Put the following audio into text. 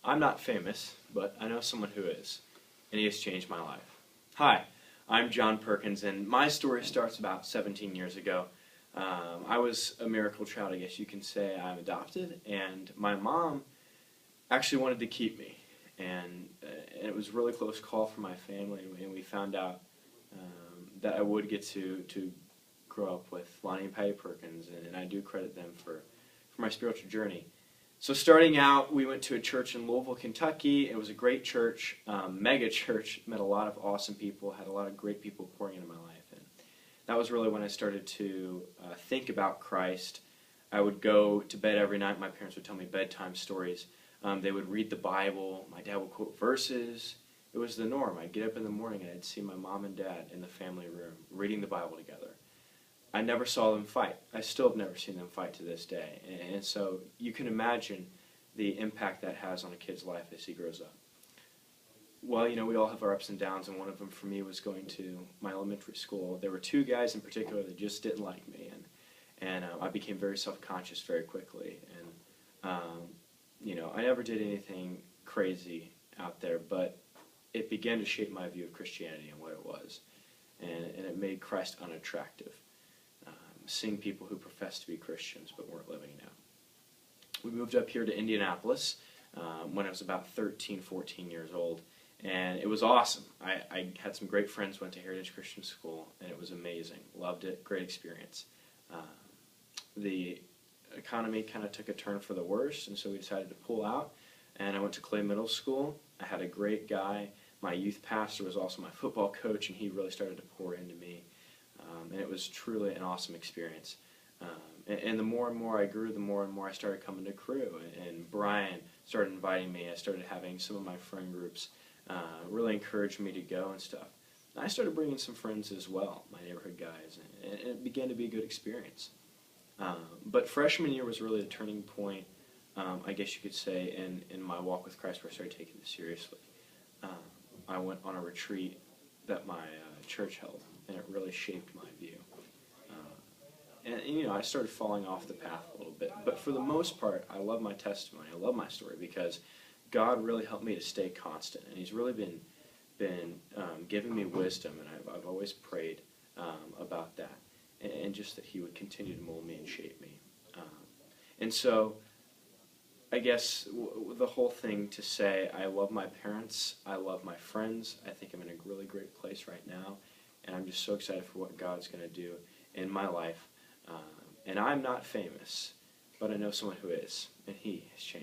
I'm not famous, but I know someone who is, and he has changed my life. Hi, I'm John Perkins, and my story starts about 17 years ago. I was a miracle child, I guess you can say. I'm adopted, and my mom actually wanted to keep me, and it was a really close call for my family, and we found out that I would get to grow up with Lonnie and Patty Perkins, and I do credit them for my spiritual journey. So starting out, we went to a church in Louisville, Kentucky. It was a great church, mega church, met a lot of awesome people, had a lot of great people pouring into my life. And that was really when I started to think about Christ. I would go to bed every night. My parents would tell me bedtime stories. They would read the Bible. My dad would quote verses. It was the norm. I'd get up in the morning and I'd see my mom and dad in the family room reading the Bible together. I never saw them fight. I still have never seen them fight to this day. And so you can imagine the impact that has on a kid's life as he grows up. Well, we all have our ups and downs, and one of them for me was going to my elementary school. There were two guys in particular that just didn't like me, and I became very self-conscious very quickly. And, I never did anything crazy out there, but it began to shape my view of Christianity and what it was. And it made Christ unattractive. Seeing people who professed to be Christians but weren't living it out. We moved up here to Indianapolis when I was about 13, 14 years old, and it was awesome. I had some great friends, went to Heritage Christian School, and it was amazing. Loved it, great experience. The economy kind of took a turn for the worse, and so we decided to pull out, and I went to Clay Middle School. I had a great guy. My youth pastor was also my football coach, and he really started to pour into me. And it was truly an awesome experience. And the more and more I grew, the more and more I started coming to Cru. And Brian started inviting me. I started having some of my friend groups really encourage me to go and stuff. And I started bringing some friends as well, my neighborhood guys, and it began to be a good experience. But freshman year was really the turning point, I guess you could say, in my walk with Christ, where I started taking this seriously. I went on a retreat that my church held, and it really shaped my view. And I started falling off the path a little bit. But for the most part, I love my testimony. I love my story because God really helped me to stay constant. And He's really been giving me wisdom, and I've always prayed about that. And just that He would continue to mold me and shape me. And so I guess the whole thing to say, I love my parents, I love my friends. I think I'm in a really great place right now. And I'm just so excited for what God's going to do in my life. And I'm not famous, but I know someone who is, and He has changed.